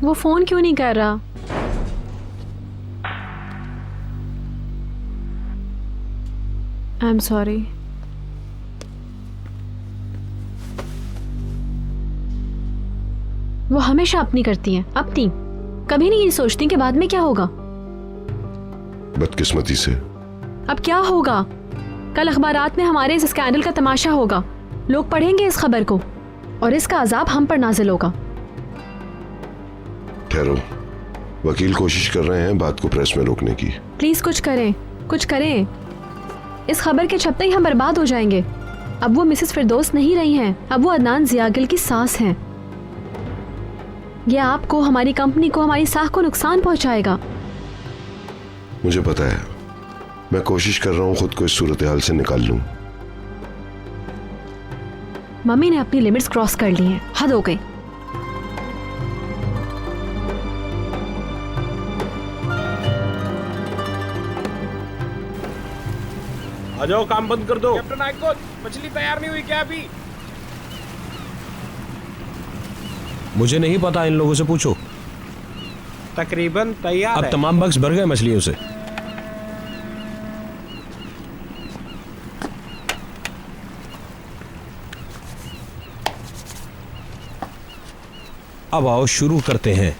वो फोन क्यों नहीं कर रहा? I am sorry. वो हमेशा अपनी करती हैं, अपनी, कभी नहीं ये सोचती कि बाद में क्या होगा। बदकिस्मती से। अब क्या होगा? कल अखबारात में हमारे इस स्कैंडल का तमाशा होगा, लोग पढ़ेंगे इस खबर को और इसका अजाब हम पर नाजिल होगा। ठहरो, वकील कोशिश कर रहे हैं बात को प्रेस में रोकने की। प्लीज कुछ करें, कुछ करें। इस खबर के छपते ही हम बर्बाद हो जाएंगे। अब वो मिसेस फिरदौस नहीं रही हैं, अब वो अदनान जियागिल की सास हैं। ये आपको, हमारी कंपनी को, हमारी साख को नुकसान पहुंचाएगा। मुझे पता है, मैं कोशिश कर रहा हूं खुद को इस सूरत हाल से निकाल लूं। मम्मी ने अपनी लिमिट्स क्रॉस कर ली हैं, हद हो गई। आ जाओ, काम बंद कर दो। कैप्टन आइको, मछली तैयार नहीं हुई क्या अभी? मुझे नहीं पता, इन लोगों से पूछो। तकरीबन तैयार अब है। तमाम बक्स भर गए मछलियों से। अब आओ शुरू करते हैं।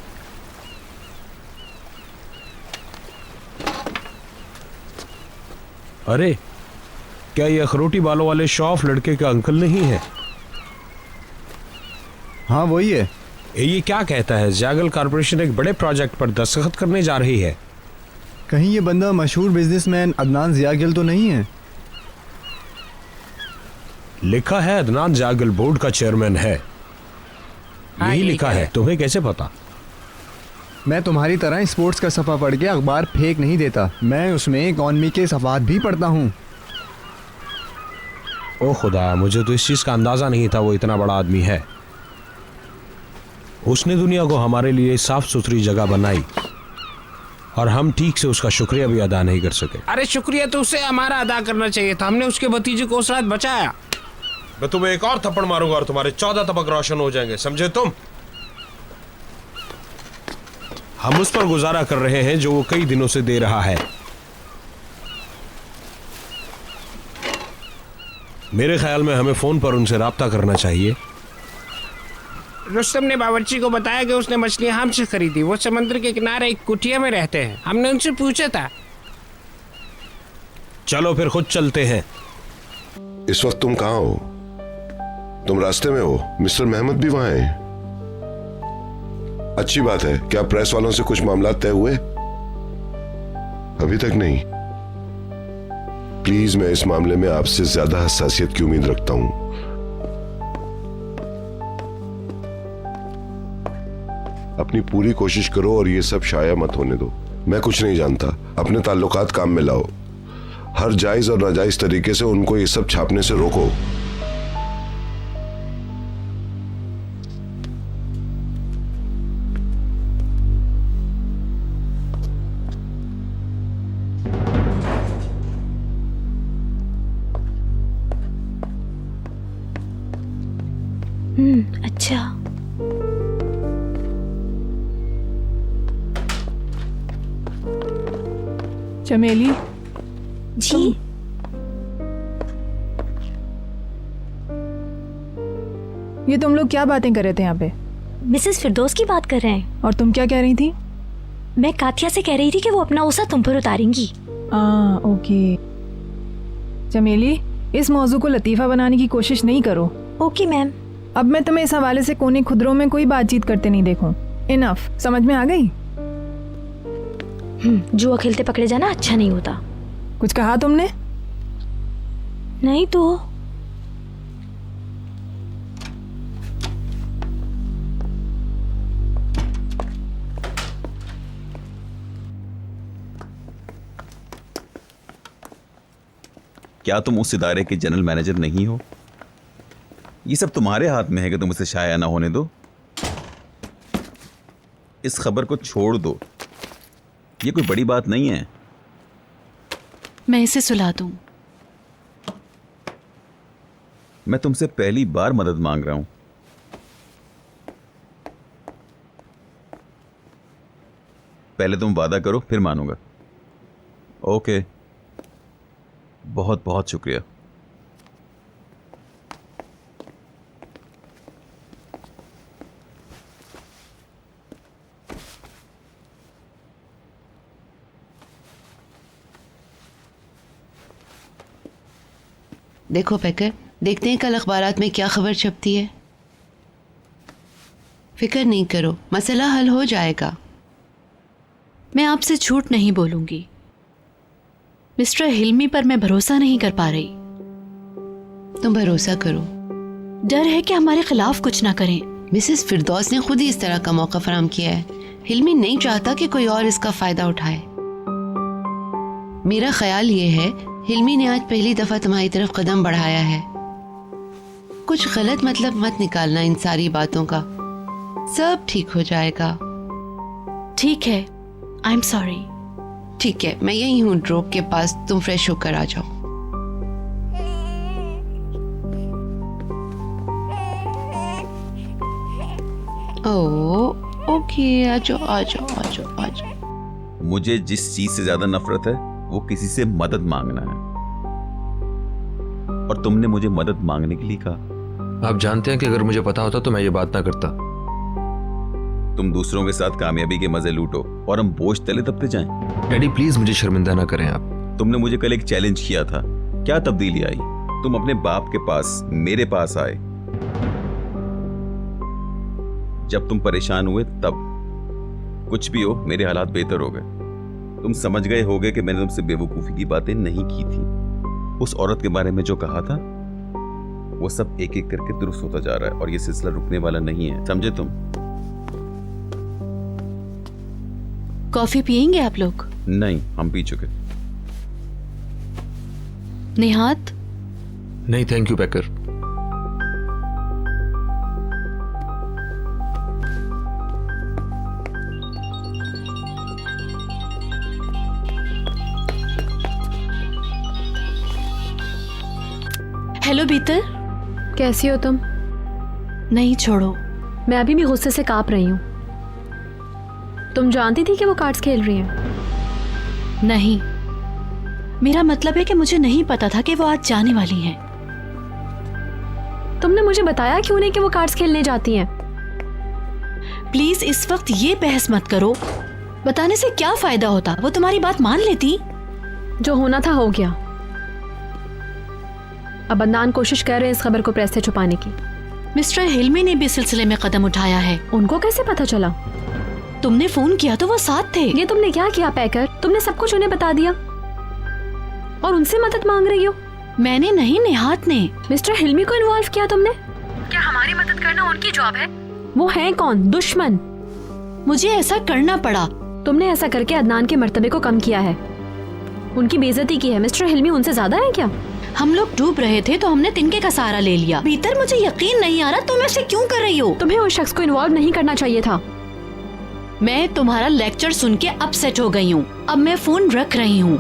अरे, क्या ये अखरोटी बालों वाले शौफ लड़के का अंकल नहीं है? हाँ वही है। ये क्या कहता है? जागल कॉर्पोरेशन एक बड़े प्रोजेक्ट पर दस्तखत करने जा रही है। कहीं ये बंदा मशहूर बिजनेसमैन अदनान जियागिल तो नहीं है? लिखा है अदनान जागल बोर्ड का चेयरमैन है। हाँ, यही यही लिखा है। तुम्हें कैसे पता? मैं तुम्हारी तरह स्पोर्ट्स का सफ़ा पढ़ के अखबार फेंक नहीं देता, मैं उसमें इकॉनमी के सफ़ात भी पढ़ता हूँ। ओ खुदा, मुझे तो इस चीज का अंदाजा नहीं था वो इतना बड़ा आदमी है। उसने दुनिया को हमारे लिए साफ सुथरी जगह बनाई और हम ठीक से उसका शुक्रिया भी अदा नहीं कर सके। अरे शुक्रिया तो उसे हमारा अदा करना चाहिए था, हमने उसके भतीजे को उस रात बचाया। मैं तुम्हें एक और थप्पड़ मारूंगा और तुम्हारे 14 तबक रोशन हो जाएंगे, समझे तुम? हम उस पर गुजारा कर रहे हैं जो वो कई दिनों से दे रहा है। मेरे ख्याल में हमें फोन पर उनसे राब्ता करना चाहिए। रुस्तम ने बावर्ची को बताया कि उसने मछलियां हमसे खरीदी। वो समुद्र के किनारे एक कुटिया में रहते हैं, हमने उनसे पूछा था। चलो फिर खुद चलते हैं। इस वक्त तुम कहाँ हो? तुम रास्ते में हो? मिस्टर महमद भी वहां हैं। अच्छी बात है। क्या प्रेस वालों से कुछ मामला तय हुए? अभी तक नहीं। प्लीज, मैं इस मामले में आपसे ज्यादा हसासियत की उम्मीद रखता हूं। अपनी पूरी कोशिश करो और ये सब शाया मत होने दो। मैं कुछ नहीं जानता, अपने ताल्लुकात काम में लाओ। हर जायज और नाजायज तरीके से उनको ये सब छापने से रोको। अच्छा। चमेली जी। ये तुम लोग क्या बातें कर रहे थे यहाँ पे? मिसेस फिरदौस की बात कर रहे हैं। और तुम क्या कह रही थी? मैं कातिया से कह रही थी कि वो अपना गुस्सा तुम पर उतारेंगी। ओके। चमेली, इस मौजू को लतीफ़ा बनाने की कोशिश नहीं करो। Okay ma'am. अब मैं तुम्हें इस हवाले से कोने खुदरों में कोई बातचीत करते नहीं देखूं। इनफ, समझ में आ गई? जुआ खेलते पकड़े जाना अच्छा नहीं होता। कुछ कहा तुमने? नहीं तो। क्या तुम उस इदारे के जनरल मैनेजर नहीं हो? ये सब तुम्हारे हाथ में है कि तुम इसे शाया ना होने दो। इस खबर को छोड़ दो, ये कोई बड़ी बात नहीं है। मैं इसे सुला दूं। मैं तुमसे पहली बार मदद मांग रहा हूं। पहले तुम वादा करो, फिर मानूंगा। ओके, बहुत बहुत शुक्रिया। देखो पैकर, देखते हैं कल अखबारात में क्या खबर छपती है। फिक्र नहीं करो, मसला हल हो जाएगा। मैं आपसे झूठ नहीं बोलूंगी, मिस्टर हिल्मी पर मैं भरोसा नहीं कर पा रही। तुम भरोसा करो। डर है कि हमारे खिलाफ कुछ ना करें। मिसेस फिरदौस ने खुद ही इस तरह का मौका फराहम किया है। हिल्मी नहीं चाहता कि कोई और इसका फायदा उठाए। मेरा ख्याल ये है, हिल्मी ने आज पहली दफा तुम्हारी तरफ कदम बढ़ाया है। कुछ गलत मतलब मत निकालना इन सारी बातों का, सब ठीक हो जाएगा। ठीक है, आई एम सॉरी। ठीक है, मैं यही हूँ ड्रॉप के पास, तुम फ्रेश होकर आ जाओ। ओके, आ जाओ आ जाओ आ जाओ आ जाओ। मुझे जिस चीज से ज्यादा नफरत है वो किसी से मदद मांगना है, और तुमने मुझे मदद मांगने के लिए कहा। आप जानते हैं कि अगर मुझे पता होता तो मैं ये बात ना करता। तुम दूसरों के साथ कामयाबी के मजे लूटो और हम बोझ तले दबते जाएं। डैडी प्लीज मुझे शर्मिंदा ना करें आप। तुमने मुझे कल एक चैलेंज किया था, क्या तब्दीली आई? तुम अपने बाप के पास मेरे पास आए। जब तुम परेशान हुए तब। कुछ भी हो, मेरे हालात बेहतर हो गए। तुम समझ गए होगे कि मैंने तुमसे बेवकूफी की बातें नहीं की थी। उस औरत के बारे में जो कहा था वो सब एक एक करके दुरुस्त होता जा रहा है, और ये सिलसिला रुकने वाला नहीं है, समझे तुम? कॉफी पियेंगे आप लोग? नहीं, हम पी चुके। निहात? नहीं थैंक यू पैकर। हेलो बीतर, कैसी हो तुम? नहीं छोड़ो। मैं अभी भी गुस्से से कांप रही हूँ। तुम जानती थी कि वो कार्ड्स खेल रही हैं? नहीं, मेरा मतलब है कि मुझे नहीं पता था कि वो आज जाने वाली हैं। तुमने मुझे बताया क्यों नहीं कि वो कार्ड्स खेलने जाती हैं? प्लीज इस वक्त ये बहस मत करो। बताने से क्या फायदा होता, वो तुम्हारी बात मान लेती। जो होना था हो गया। अब अदनान कोशिश कर रहे हैं इस खबर को प्रेस से छुपाने की। मिस्टर हिल्मी ने भी इस सिलसिले में कदम उठाया है। उनको कैसे पता चला? तुमने फोन किया तो वो साथ थे। ये तुमने क्या किया पैकर? तुमने सब कुछ उन्हें बता दिया और उनसे मदद मांग रही हो? मैंने नहीं, निहात ने। मिस्टर हिल्मी को इन्वॉल्व किया तुमने? क्या हमारी मदद करना उनकी जॉब है? वो है कौन? दुश्मन। मुझे ऐसा करना पड़ा। तुमने ऐसा करके अदनान के मर्तबे को कम किया है, उनकी बेइज्जती की है। मिस्टर हिल्मी उनसे ज्यादा है क्या? हम लोग डूब रहे थे तो हमने तिनके का सहारा ले लिया। भीतर मुझे यकीन नहीं आ रहा तुम ऐसे क्यों कर रही हो। तुम्हें उस शख्स को इन्वॉल्व नहीं करना चाहिए था। मैं तुम्हारा लेक्चर सुन के अपसेट हो गई हूँ। अब मैं फोन रख रही हूँ।